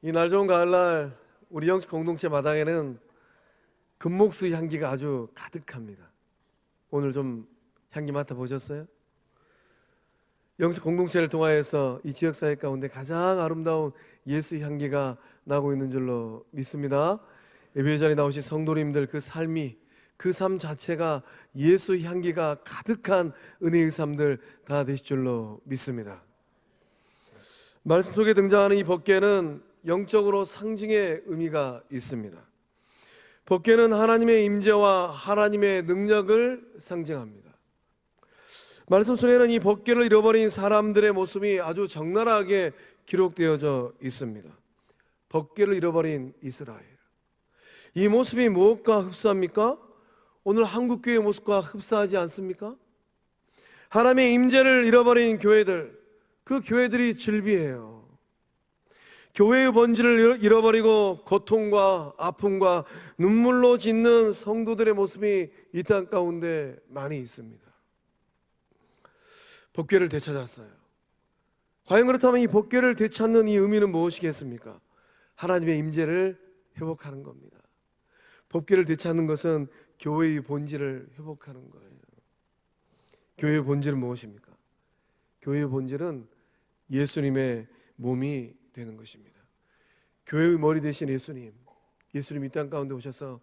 이 날 좋은 가을날 우리 영적 공동체 마당에는 금목수 향기가 아주 가득합니다. 오늘 좀 향기 맡아보셨어요? 영적 공동체를 통하여서 이 지역사회 가운데 가장 아름다운 예수 향기가 나고 있는 줄로 믿습니다. 예배 자리에 나오신 성도님들 그 삶이, 그 삶 자체가 예수 향기가 가득한 은혜의 삶들 다 되실 줄로 믿습니다. 말씀 속에 등장하는 이 법궤는 영적으로 상징의 의미가 있습니다. 법궤는 하나님의 임재와 하나님의 능력을 상징합니다. 말씀 속에는 이 법궤를 잃어버린 사람들의 모습이 아주 적나라하게 기록되어져 있습니다. 법궤를 잃어버린 이스라엘, 이 모습이 무엇과 흡사합니까? 오늘 한국교회의 모습과 흡사하지 않습니까? 하나님의 임재를 잃어버린 교회들, 그 교회들이 즐비해요. 교회의 본질을 잃어버리고 고통과 아픔과 눈물로 짓는 성도들의 모습이 이 땅 가운데 많이 있습니다. 법궤를 되찾았어요. 과연 그렇다면 이 법궤를 되찾는 이 의미는 무엇이겠습니까? 하나님의 임재를 회복하는 겁니다. 법궤를 되찾는 것은 교회의 본질을 회복하는 거예요. 교회의 본질은 무엇입니까? 교회의 본질은 예수님의 몸이 되는 것입니다. 교회의 머리 되신 예수님, 예수님 이 땅 가운데 오셔서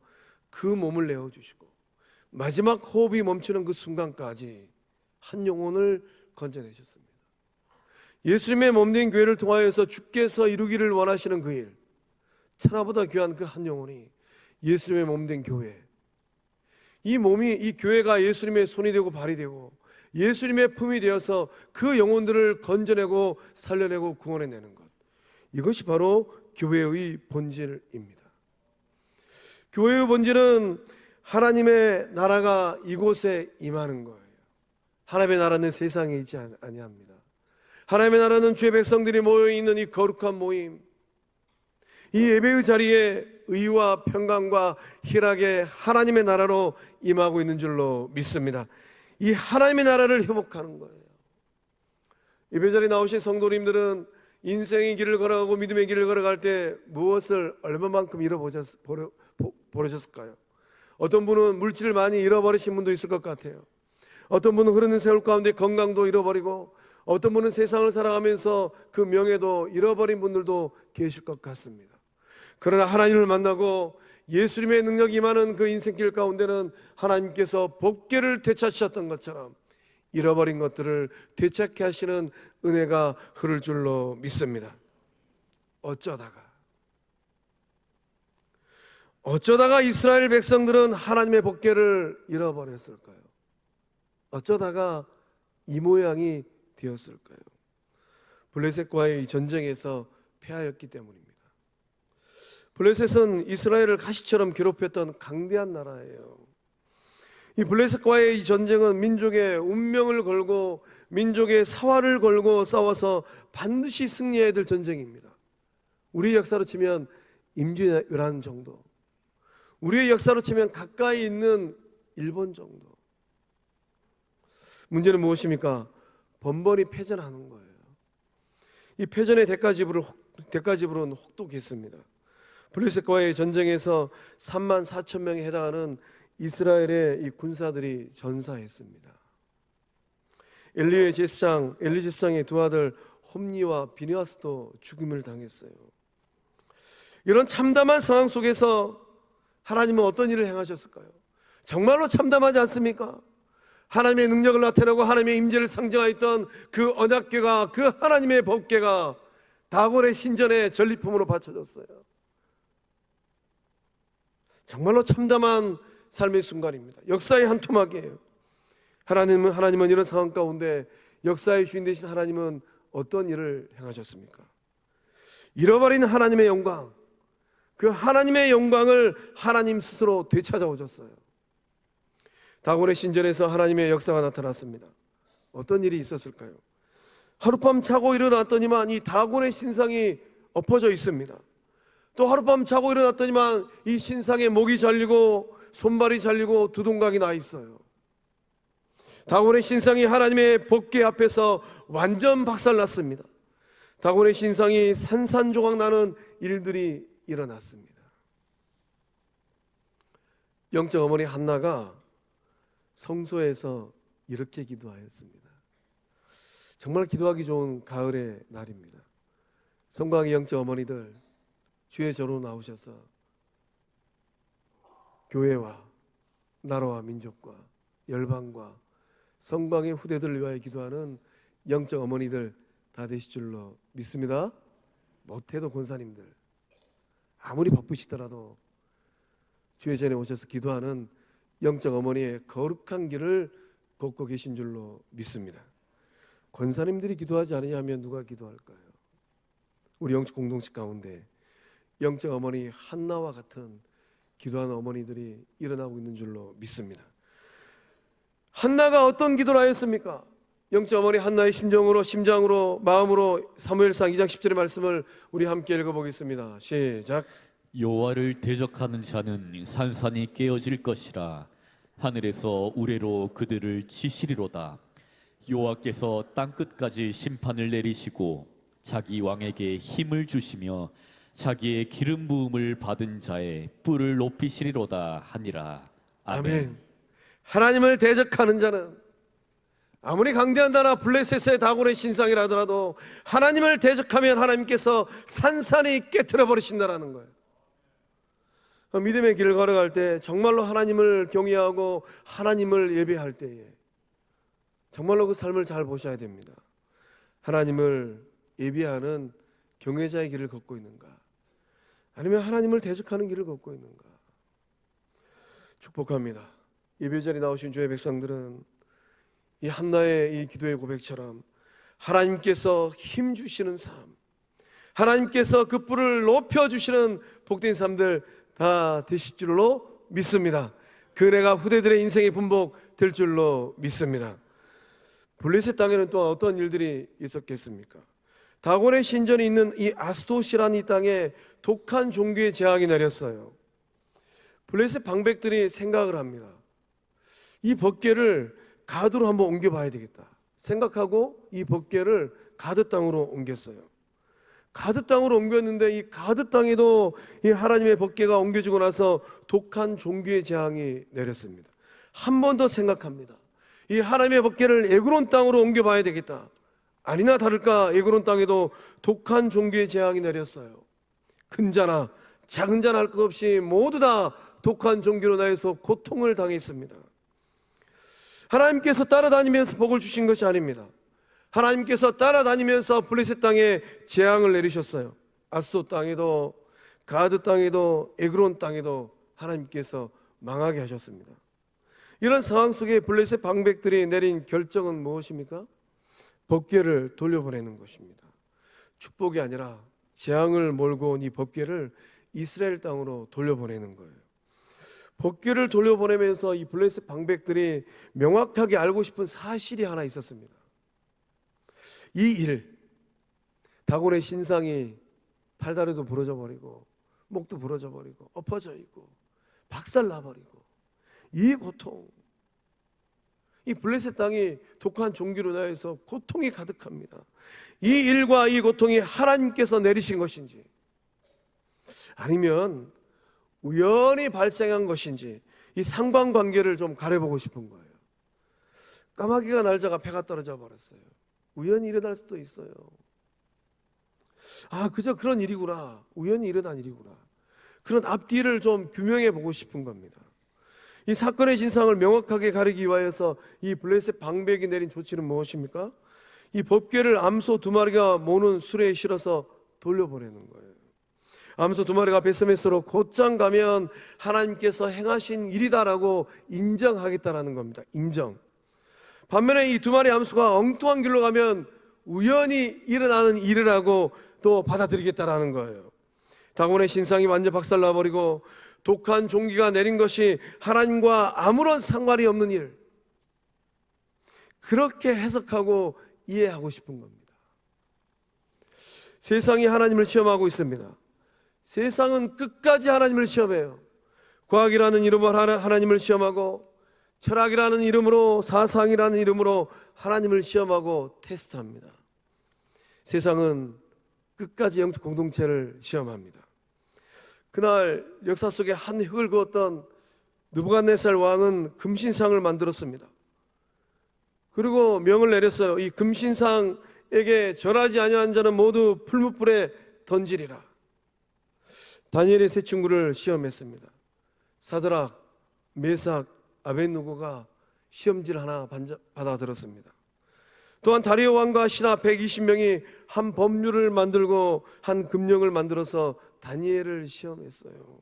그 몸을 내어주시고 마지막 호흡이 멈추는 그 순간까지 한 영혼을 건져내셨습니다. 예수님의 몸된 교회를 통하여서 주께서 이루기를 원하시는 그 일, 천하보다 귀한 그 한 영혼이 예수님의 몸된 교회, 이 몸이, 이 교회가 예수님의 손이 되고 발이 되고 예수님의 품이 되어서 그 영혼들을 건져내고 살려내고 구원해내는 것, 이것이 바로 교회의 본질입니다. 교회의 본질은 하나님의 나라가 이곳에 임하는 거예요. 하나님의 나라는 세상에 있지 아니합니다. 하나님의 나라는 주의 백성들이 모여있는 이 거룩한 모임, 이 예배의 자리에 의와 평강과 희락의 하나님의 나라로 임하고 있는 줄로 믿습니다. 이 하나님의 나라를 회복하는 거예요. 예배 자리에 나오신 성도님들은 인생의 길을 걸어가고 믿음의 길을 걸어갈 때 무엇을 얼마만큼 잃어버리셨을까요? 어떤 분은 물질을 많이 잃어버리신 분도 있을 것 같아요. 어떤 분은 흐르는 세월 가운데 건강도 잃어버리고, 어떤 분은 세상을 살아가면서 그 명예도 잃어버린 분들도 계실 것 같습니다. 그러나 하나님을 만나고 예수님의 능력이 임하는 그 인생길 가운데는 하나님께서 법궤를 되찾으셨던 것처럼 잃어버린 것들을 되찾게 하시는 은혜가 흐를 줄로 믿습니다. 어쩌다가 이스라엘 백성들은 하나님의 법궤를 잃어버렸을까요? 어쩌다가 이 모양이 되었을까요? 블레셋과의 전쟁에서 패하였기 때문입니다. 블레셋은 이스라엘을 가시처럼 괴롭혔던 강대한 나라예요. 이 블레셋과의 이 전쟁은 민족의 운명을 걸고 민족의 사활을 걸고 싸워서 반드시 승리해야 될 전쟁입니다. 우리의 역사로 치면 임진왜란 정도, 우리의 역사로 치면 가까이 있는 일본 정도. 문제는 무엇입니까? 번번이 패전하는 거예요. 이 패전의 대가지불은 혹독했습니다. 블레셋과의 전쟁에서 3만 4천 명에 해당하는 이스라엘의 이 군사들이 전사했습니다. 엘리 제사장의 두 아들 홈니와 비느하스도 죽음을 당했어요. 이런 참담한 상황 속에서 하나님은 어떤 일을 행하셨을까요? 정말로 참담하지 않습니까? 하나님의 능력을 나타내고 하나님의 임재를 상징하였던 그 언약궤가, 그 하나님의 법궤가 다곤의 신전에 전리품으로 바쳐졌어요. 정말로 참담한 삶의 순간입니다. 역사의 한 토막이에요. 하나님은 이런 상황 가운데 역사의 주인 되신 하나님은 어떤 일을 행하셨습니까? 잃어버린 하나님의 영광, 그 하나님의 영광을 하나님 스스로 되찾아오셨어요. 다곤의 신전에서 하나님의 역사가 나타났습니다. 어떤 일이 있었을까요? 하룻밤 자고 일어났더니만 이 다곤의 신상이 엎어져 있습니다. 또 하룻밤 자고 일어났더니만 이 신상에 목이 잘리고 손발이 잘리고 두동강이 나 있어요. 다곤의 신상이 하나님의 법궤 앞에서 완전 박살났습니다. 다곤의 신상이 산산조각 나는 일들이 일어났습니다. 영적 어머니 한나가 성소에서 이렇게 기도하였습니다. 정말 기도하기 좋은 가을의 날입니다. 성광의 영적 어머니들, 주의 저로 나오셔서 교회와 나라와 민족과 열방과 성광의 후대들을 위하여 기도하는 영적 어머니들 다 되실 줄로 믿습니다. 못해도 권사님들, 아무리 바쁘시더라도 주의 전에 오셔서 기도하는 영적 어머니의 거룩한 길을 걷고 계신 줄로 믿습니다. 권사님들이 기도하지 않으면 누가 기도할까요? 우리 영적 공동체 가운데 영적 어머니 한나와 같은 기도하는 어머니들이 일어나고 있는 줄로 믿습니다. 한나가 어떤 기도를 하였습니까? 영적 어머니 한나의 심장으로 마음으로 사무엘상 2장 10절의 말씀을 우리 함께 읽어보겠습니다. 시작. 여호와를 대적하는 자는 산산이 깨어질 것이라. 하늘에서 우레로 그들을 치시리로다. 여호와께서 땅끝까지 심판을 내리시고 자기 왕에게 힘을 주시며 자기의 기름 부음을 받은 자의 뿔을 높이시리로다 하니라. 아멘. 하나님을 대적하는 자는 아무리 강대한 나라 블레셋의 다곤의 신상이라 하더라도 하나님을 대적하면 하나님께서 산산이 깨트려 버리신다라는 거예요. 믿음의 길을 걸어갈 때 정말로 하나님을 경외하고 하나님을 예배할 때에 정말로 그 삶을 잘 보셔야 됩니다. 하나님을 예배하는 경외자의 길을 걷고 있는가, 아니면 하나님을 대적하는 길을 걷고 있는가. 축복합니다. 예배 자리에 나오신 주의 백성들은 이 한나의 이 기도의 고백처럼 하나님께서 힘 주시는 삶, 하나님께서 그 뿔을 높여주시는 복된 삶들 다 되실 줄로 믿습니다. 그 은혜가 후대들의 인생의 분복 될 줄로 믿습니다. 블레셋 땅에는 또 어떤 일들이 있었겠습니까? 다곤의 신전이 있는 이 아스도시라는 이 땅에 독한 종교의 재앙이 내렸어요. 블레셋 방백들이 생각을 합니다. 이 법궤를 가드로 한번 옮겨봐야 되겠다 생각하고 이 법궤를 가드 땅으로 옮겼어요. 가드 땅으로 옮겼는데 이 가드 땅에도 이 하나님의 법궤가 옮겨지고 나서 독한 종교의 재앙이 내렸습니다. 한 번 더 생각합니다. 이 하나님의 법궤를 에그론 땅으로 옮겨봐야 되겠다. 아니나 다를까 에그론 땅에도 독한 종교의 재앙이 내렸어요. 큰 자나 작은 자나 할 것 없이 모두 다 독한 종교로 인해서 고통을 당했습니다. 하나님께서 따라다니면서 복을 주신 것이 아닙니다. 하나님께서 따라다니면서 블레셋 땅에 재앙을 내리셨어요. 아스도 땅에도 가드 땅에도 에그론 땅에도 하나님께서 망하게 하셨습니다. 이런 상황 속에 블레셋 방백들이 내린 결정은 무엇입니까? 법궤를 돌려보내는 것입니다. 축복이 아니라 재앙을 몰고 온 이 법궤를 이스라엘 땅으로 돌려보내는 거예요. 법궤를 돌려보내면서 이 블레셋 방백들이 명확하게 알고 싶은 사실이 하나 있었습니다. 이 일, 다곤의 신상이 팔다리도 부러져 버리고 목도 부러져 버리고 엎어져 있고 박살 나버리고 이 고통, 이 블레셋 땅이 독한 종기로 인하여서 고통이 가득합니다. 이 일과 이 고통이 하나님께서 내리신 것인지 아니면 우연히 발생한 것인지 이 상관관계를 좀 가려보고 싶은 거예요. 까마귀가 날자가 배가 떨어져 버렸어요. 우연히 일어날 수도 있어요. 아, 그저 그런 일이구나. 우연히 일어난 일이구나. 그런 앞뒤를 좀 규명해 보고 싶은 겁니다. 이 사건의 진상을 명확하게 가리기 위하여서 이 블레셋 방백이 내린 조치는 무엇입니까? 이 법궤를 암소 2마리가 모는 수레에 실어서 돌려보내는 거예요. 암소 2마리가 베스메스로 곧장 가면 하나님께서 행하신 일이다라고 인정하겠다라는 겁니다. 인정. 반면에 이 2마리 암소가 엉뚱한 길로 가면 우연히 일어나는 일이라고 또 받아들이겠다라는 거예요. 다곤의 신상이 완전 박살나버리고 독한 종기가 내린 것이 하나님과 아무런 상관이 없는 일, 그렇게 해석하고 이해하고 싶은 겁니다. 세상이 하나님을 시험하고 있습니다. 세상은 끝까지 하나님을 시험해요. 과학이라는 이름으로 하나님을 시험하고 철학이라는 이름으로 사상이라는 이름으로 하나님을 시험하고 테스트합니다. 세상은 끝까지 영적 공동체를 시험합니다. 그날 역사 속에 한 획을 그었던 느부갓네살 왕은 금신상을 만들었습니다. 그리고 명을 내렸어요. 이 금신상에게 절하지 아니하는 자는 모두 풀무불에 던지리라. 다니엘의 세 친구를 시험했습니다. 사드락, 메삭, 아벳느고가 시험지를 하나 받아들었습니다. 또한 다리오 왕과 신하 120명이 한 법률을 만들고 한 금령을 만들어서 다니엘을 시험했어요.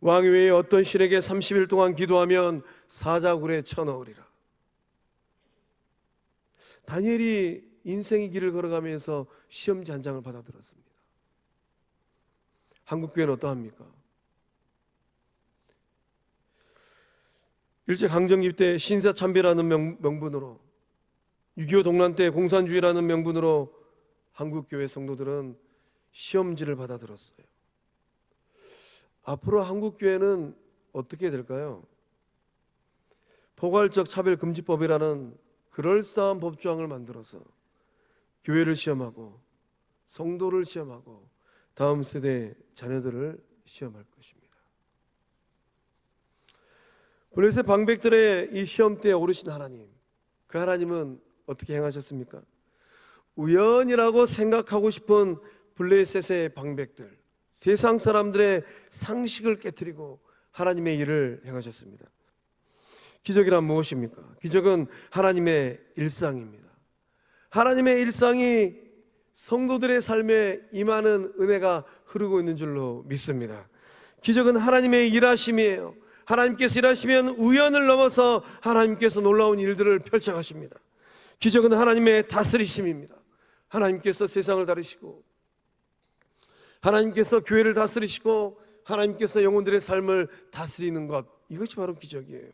왕 외에 어떤 신에게 30일 동안 기도하면 사자굴에 쳐넣으리라. 다니엘이 인생의 길을 걸어가면서 시험지 한 장을 받아들었습니다. 한국교회는 어떠합니까? 일제강점기 때 신사참배라는 명분으로, 6.25 동란 때 공산주의라는 명분으로 한국교회 성도들은 시험지를 받아들었어요. 앞으로 한국교회는 어떻게 될까요? 포괄적 차별금지법이라는 그럴싸한 법조항을 만들어서 교회를 시험하고 성도를 시험하고 다음 세대 자녀들을 시험할 것입니다. 블레셋 방백들의 이 시험 때에 오르신 하나님, 그 하나님은 어떻게 행하셨습니까? 우연이라고 생각하고 싶은 블레셋의 방백들, 세상 사람들의 상식을 깨트리고 하나님의 일을 행하셨습니다. 기적이란 무엇입니까? 기적은 하나님의 일상입니다. 하나님의 일상이 성도들의 삶에 임하는 은혜가 흐르고 있는 줄로 믿습니다. 기적은 하나님의 일하심이에요. 하나님께서 일하시면 우연을 넘어서 하나님께서 놀라운 일들을 펼쳐가십니다. 기적은 하나님의 다스리심입니다. 하나님께서 세상을 다루시고 하나님께서 교회를 다스리시고 하나님께서 영혼들의 삶을 다스리는 것, 이것이 바로 기적이에요.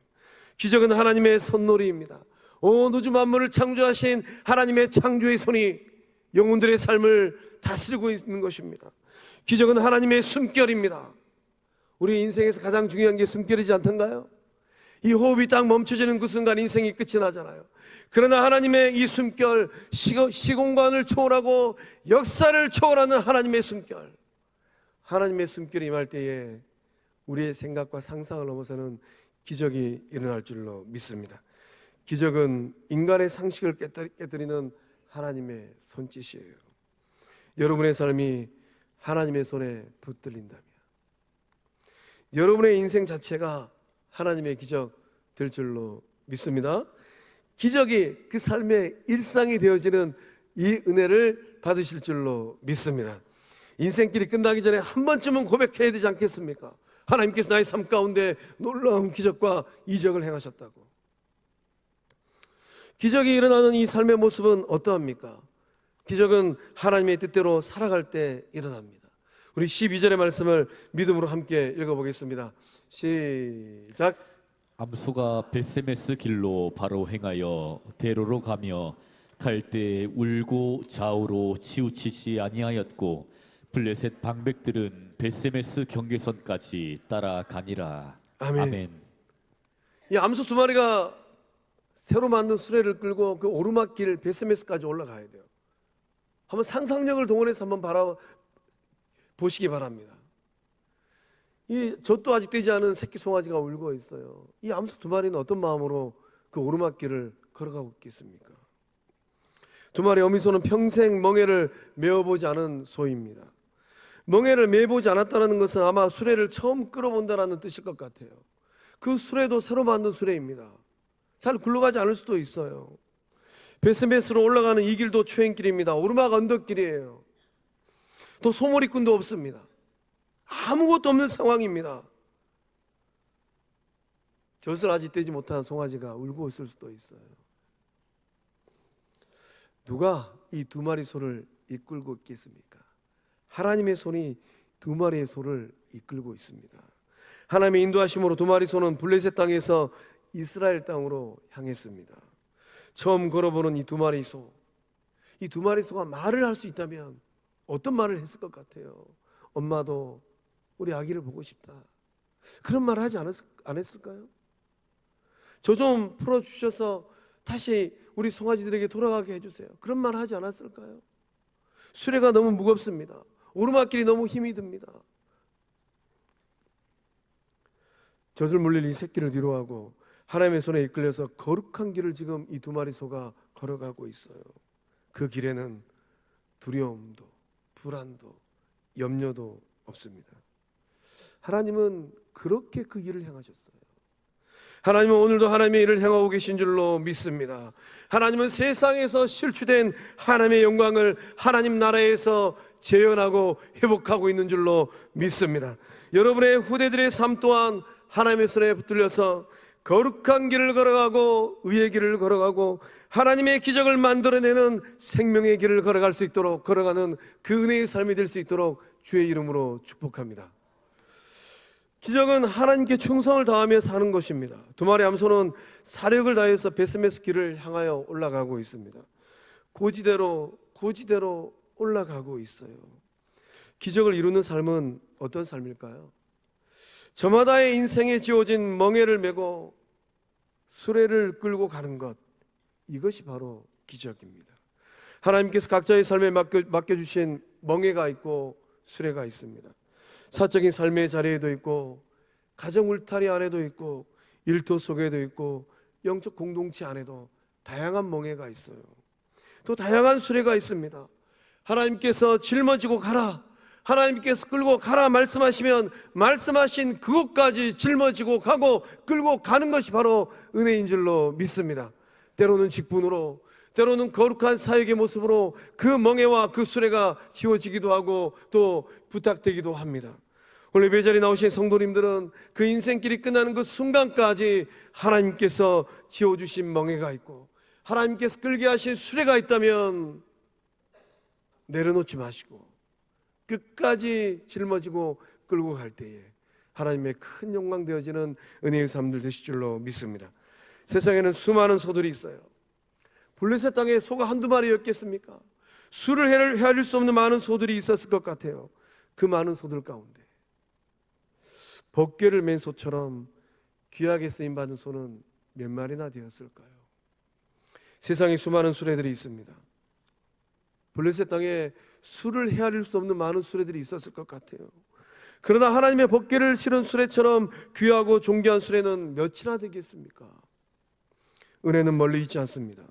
기적은 하나님의 손놀이입니다. 온 우주 만물을 창조하신 하나님의 창조의 손이 영혼들의 삶을 다스리고 있는 것입니다. 기적은 하나님의 숨결입니다. 우리 인생에서 가장 중요한 게 숨결이지 않던가요? 이 호흡이 딱 멈춰지는 그 순간 인생이 끝이 나잖아요. 그러나 하나님의 이 숨결, 시공간을 초월하고 역사를 초월하는 하나님의 숨결, 하나님의 숨결이 임할 때에 우리의 생각과 상상을 넘어서는 기적이 일어날 줄로 믿습니다. 기적은 인간의 상식을 깨뜨리는 하나님의 손짓이에요. 여러분의 삶이 하나님의 손에 붙들린다면 여러분의 인생 자체가 하나님의 기적 될 줄로 믿습니다. 기적이 그 삶의 일상이 되어지는 이 은혜를 받으실 줄로 믿습니다. 인생길이 끝나기 전에 한 번쯤은 고백해야 되지 않겠습니까? 하나님께서 나의 삶 가운데 놀라운 기적과 이적을 행하셨다고. 기적이 일어나는 이 삶의 모습은 어떠합니까? 기적은 하나님의 뜻대로 살아갈 때 일어납니다. 우리 12절의 말씀을 믿음으로 함께 읽어보겠습니다. 시작. 암소가 벳세메스 길로 바로 행하여 대로로 가며 갈 때 울고 좌우로 치우치지 아니하였고 블레셋 방백들은 벳세메스 경계선까지 따라가니라. 아멘. 이 암소 두 마리가 새로 만든 수레를 끌고 그 오르막길 벳세메스까지 올라가야 돼요. 한번 상상력을 동원해서 한번 보시기 바랍니다. 이 젖도 아직 되지 않은 새끼 송아지가 울고 있어요. 이 암소 두 마리는 어떤 마음으로 그 오르막길을 걸어가고 있겠습니까? 두 마리 어미소는 평생 멍에를 메어보지 않은 소입니다. 멍에를 메어보지 않았다는 것은 아마 수레를 처음 끌어본다는 뜻일 것 같아요. 그 수레도 새로 만든 수레입니다. 잘 굴러가지 않을 수도 있어요. 벳세메스로 올라가는 이 길도 초행길입니다. 오르막 언덕길이에요. 또 소몰이꾼도 없습니다. 아무것도 없는 상황입니다. 젖을 아직 떼지 못한 송아지가 울고 있을 수도 있어요. 누가 이 두 마리 소를 이끌고 있겠습니까? 하나님의 손이 두 마리의 소를 이끌고 있습니다. 하나님의 인도하심으로 두 마리 소는 블레셋 땅에서 이스라엘 땅으로 향했습니다. 처음 걸어보는 이 두 마리 소, 이 두 마리 소가 말을 할 수 있다면 어떤 말을 했을 것 같아요? 엄마도 우리 아기를 보고 싶다. 그런 말을 하지 안 했을까요? 저 좀 풀어주셔서 다시 우리 송아지들에게 돌아가게 해주세요. 그런 말을 하지 않았을까요? 수레가 너무 무겁습니다. 오르막길이 너무 힘이 듭니다. 젖을 물릴 이 새끼를 뒤로하고 하나님의 손에 이끌려서 거룩한 길을 지금 이 두 마리 소가 걸어가고 있어요. 그 길에는 두려움도 불안도 염려도 없습니다. 하나님은 그렇게 그 길을 향하셨어요. 하나님은 오늘도 하나님의 일을 행하고 계신 줄로 믿습니다. 하나님은 세상에서 실추된 하나님의 영광을 하나님 나라에서 재현하고 회복하고 있는 줄로 믿습니다. 여러분의 후대들의 삶 또한 하나님의 손에 붙들려서 거룩한 길을 걸어가고 의의 길을 걸어가고 하나님의 기적을 만들어내는 생명의 길을 걸어갈 수 있도록 걸어가는 그 은혜의 삶이 될 수 있도록 주의 이름으로 축복합니다. 기적은 하나님께 충성을 다하며 사는 것입니다. 두 마리 암소는 사력을 다해서 베스메스 길을 향하여 올라가고 있습니다. 고지대로 올라가고 있어요. 기적을 이루는 삶은 어떤 삶일까요? 저마다의 인생에 지어진 멍에를 메고 수레를 끌고 가는 것, 이것이 바로 기적입니다. 하나님께서 각자의 삶에 맡겨주신 멍에가 있고 수레가 있습니다. 사적인 삶의 자리에도 있고 가정 울타리 안에도 있고 일터 속에도 있고 영적 공동체 안에도 다양한 멍에가 있어요. 또 다양한 수레가 있습니다. 하나님께서 짊어지고 가라, 하나님께서 끌고 가라 말씀하시면 말씀하신 그곳까지 짊어지고 가고 끌고 가는 것이 바로 은혜인 줄로 믿습니다. 때로는 직분으로, 때로는 거룩한 사역의 모습으로 그 멍에와 그 수레가 지워지기도 하고 또 부탁되기도 합니다. 오늘 예배자리에 나오신 성도님들은 그 인생길이 끝나는 그 순간까지 하나님께서 지워주신 멍에가 있고 하나님께서 끌게 하신 수레가 있다면 내려놓지 마시고 끝까지 짊어지고 끌고 갈 때에 하나님의 큰 영광 되어지는 은혜의 삶들 되실 줄로 믿습니다. 세상에는 수많은 소들이 있어요. 블레셋 땅에 소가 한두 마리였겠습니까? 수를 헤아릴 수 없는 많은 소들이 있었을 것 같아요. 그 많은 소들 가운데 법궤를 맨 소처럼 귀하게 쓰임받은 소는 몇 마리나 되었을까요? 세상에 수많은 수레들이 있습니다. 블레셋 땅에 수를 헤아릴 수 없는 많은 수레들이 있었을 것 같아요. 그러나 하나님의 법궤를 실은 수레처럼 귀하고 존귀한 수레는 몇이나 되겠습니까? 은혜는 멀리 있지 않습니다.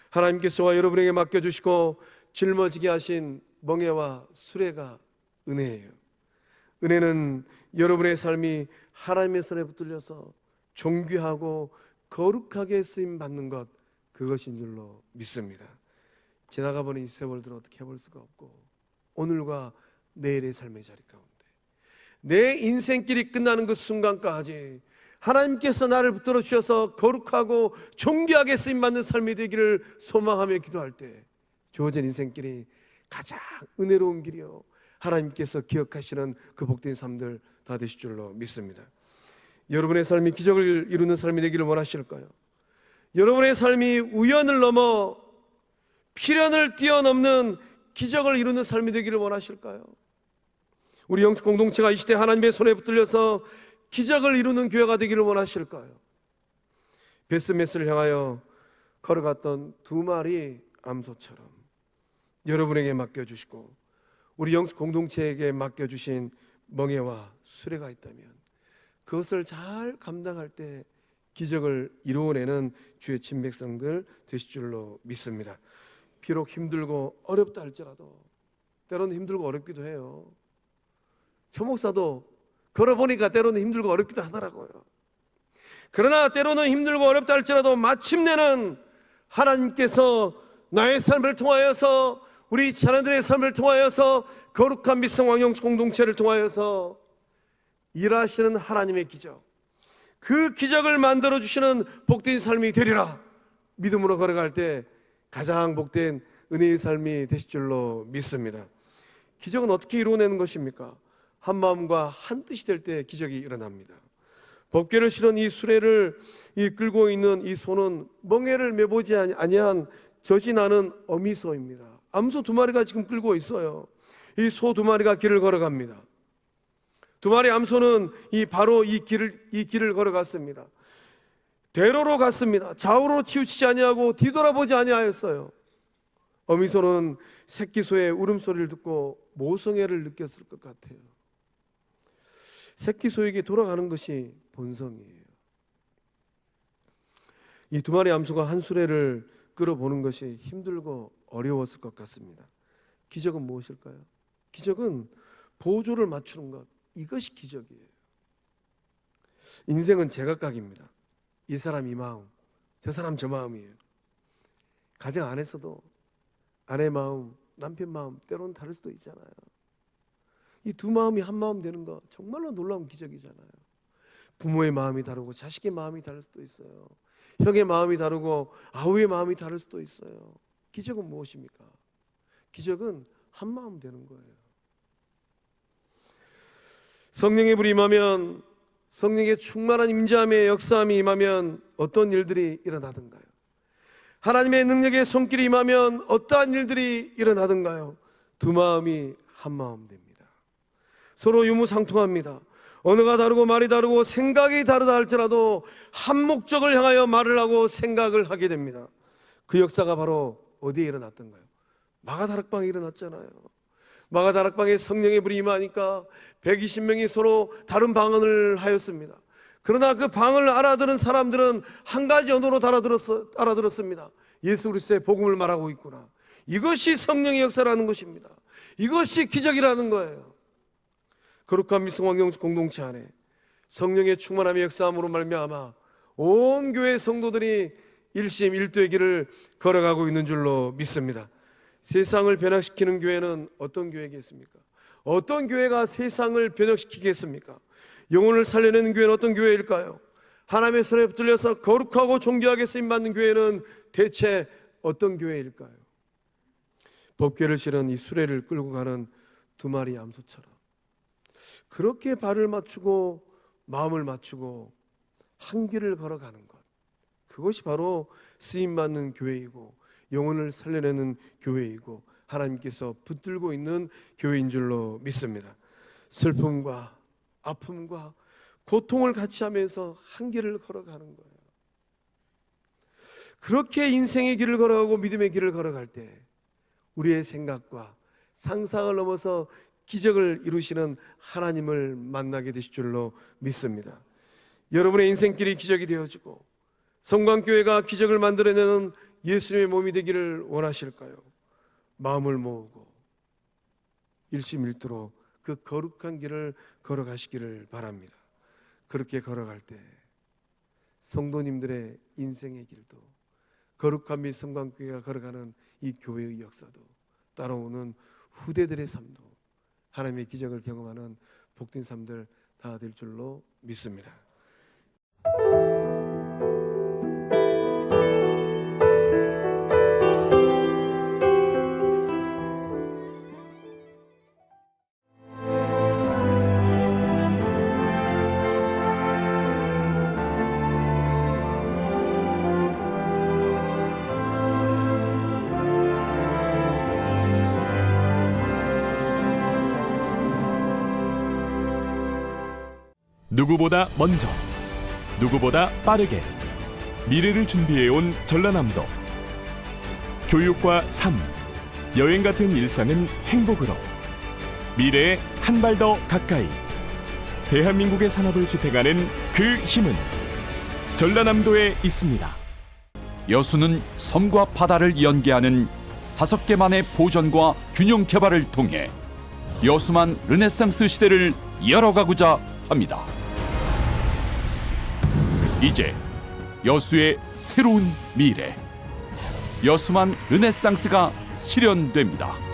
하나님께서 저와 여러분에게 맡겨주시고 짊어지게 하신 멍에와 수레가 은혜예요. 은혜는 여러분의 삶이 하나님의 손에 붙들려서 존귀하고 거룩하게 쓰임받는 것, 그것인 줄로 믿습니다. 지나가버린 이 세월들을 어떻게 해볼 수가 없고 오늘과 내일의 삶의 자리 가운데 내 인생길이 끝나는 그 순간까지 하나님께서 나를 붙들어 주셔서 거룩하고 존귀하게 쓰임받는 삶이 되기를 소망하며 기도할 때 주어진 인생길이 가장 은혜로운 길이요 하나님께서 기억하시는 그 복된 삶들 다 되실 줄로 믿습니다. 여러분의 삶이 기적을 이루는 삶이 되기를 원하실까요? 여러분의 삶이 우연을 넘어 필연을 뛰어넘는 기적을 이루는 삶이 되기를 원하실까요? 우리 영적 공동체가 이 시대 하나님의 손에 붙들려서 기적을 이루는 교회가 되기를 원하실까요? 베스메스를 향하여 걸어갔던 두 마리 암소처럼 여러분에게 맡겨주시고 우리 영적 공동체에게 맡겨주신 멍에와 수레가 있다면 그것을 잘 감당할 때 기적을 이루어내는 주의 친백성들 되실 줄로 믿습니다. 비록 힘들고 어렵다 할지라도 때로는 힘들고 어렵기도 해요. 저 목사도 걸어보니까 때로는 힘들고 어렵기도 하더라고요. 그러나 때로는 힘들고 어렵다 할지라도 마침내는 하나님께서 나의 삶을 통하여서 우리 자녀들의 삶을 통하여서 거룩한 믿성 왕영 공동체를 통하여서 일하시는 하나님의 기적, 그 기적을 만들어주시는 복된 삶이 되리라 믿음으로 걸어갈 때 가장 복된 은혜의 삶이 되실 줄로 믿습니다. 기적은 어떻게 이루어내는 것입니까? 한 마음과 한 뜻이 될 때 기적이 일어납니다. 법궤를 실은 이 수레를 끌고 있는 이 소는 멍에를 메보지 아니한 젖이 나는 어미소입니다. 암소 두 마리가 지금 끌고 있어요. 이 소 두 마리가 길을 걸어갑니다. 두 마리 암소는 바로 이 길을 걸어갔습니다. 대로로 갔습니다. 좌우로 치우치지 아니하고 뒤돌아보지 아니하였어요. 어미소는 새끼소의 울음소리를 듣고 모성애를 느꼈을 것 같아요. 새끼소에게 돌아가는 것이 본성이에요. 이 두 마리 암소가 한 수레를 끌어보는 것이 힘들고 어려웠을 것 같습니다. 기적은 무엇일까요? 기적은 보조를 맞추는 것, 이것이 기적이에요. 인생은 제각각입니다. 이 사람 이 마음, 저 사람 저 마음이에요. 가정 안에서도 아내 마음, 남편 마음 때로는 다를 수도 있잖아요. 이 두 마음이 한 마음 되는 거 정말로 놀라운 기적이잖아요. 부모의 마음이 다르고 자식의 마음이 다를 수도 있어요. 형의 마음이 다르고 아우의 마음이 다를 수도 있어요. 기적은 무엇입니까? 기적은 한 마음 되는 거예요. 성령의 불이 임하면, 성령의 충만한 임재함의 역사함이 임하면 어떤 일들이 일어나던가요? 하나님의 능력의 손길이 임하면 어떠한 일들이 일어나던가요? 두 마음이 한 마음 됩니다. 서로 유무상통합니다. 언어가 다르고 말이 다르고 생각이 다르다 할지라도 한 목적을 향하여 말을 하고 생각을 하게 됩니다. 그 역사가 바로 어디에 일어났던가요? 마가다락방에 일어났잖아요. 마가다락방에 성령의 불이 임하니까 120명이 서로 다른 방언을 하였습니다. 그러나 그 방언을 알아들은 사람들은 한 가지 언어로 알아들었습니다. 예수 그리스도의 복음을 말하고 있구나. 이것이 성령의 역사라는 것입니다. 이것이 기적이라는 거예요. 거룩한 미성환경 공동체 안에 성령의 충만함의 역사함으로 말미암아 온 교회 성도들이 일심일도의 길을 걸어가고 있는 줄로 믿습니다. 세상을 변화시키는 교회는 어떤 교회겠습니까? 어떤 교회가 세상을 변화시키겠습니까? 영혼을 살려내는 교회는 어떤 교회일까요? 하나님의 손에 붙들려서 거룩하고 존귀하게 쓰임받는 교회는 대체 어떤 교회일까요? 법궤를 실은 이 수레를 끌고 가는 두 마리 암소처럼 그렇게 발을 맞추고 마음을 맞추고 한 길을 걸어가는 것, 그것이 바로 쓰임받는 교회이고 영혼을 살려내는 교회이고 하나님께서 붙들고 있는 교회인 줄로 믿습니다. 슬픔과 아픔과 고통을 같이 하면서 한 길을 걸어가는 거예요. 그렇게 인생의 길을 걸어가고 믿음의 길을 걸어갈 때 우리의 생각과 상상을 넘어서 기적을 이루시는 하나님을 만나게 되실 줄로 믿습니다. 여러분의 인생길이 기적이 되어지고 성광교회가 기적을 만들어내는 예수님의 몸이 되기를 원하실까요? 마음을 모으고 일심일도로 그 거룩한 길을 걸어가시기를 바랍니다. 그렇게 걸어갈 때 성도님들의 인생의 길도 거룩한 및 성광교회가 걸어가는 이 교회의 역사도 따라오는 후대들의 삶도 하나님의 기적을 경험하는 복된 삶들 다 될 줄로 믿습니다. 누구보다 먼저, 누구보다 빠르게 미래를 준비해온 전라남도. 교육과 삶, 여행 같은 일상은 행복으로, 미래에 한 발 더 가까이 대한민국의 산업을 지탱하는 그 힘은 전라남도에 있습니다. 여수는 섬과 바다를 연계하는 5개만의 보전과 균형 개발을 통해 여수만 르네상스 시대를 열어가고자 합니다. 이제 여수의 새로운 미래, 여수만 르네상스가 실현됩니다.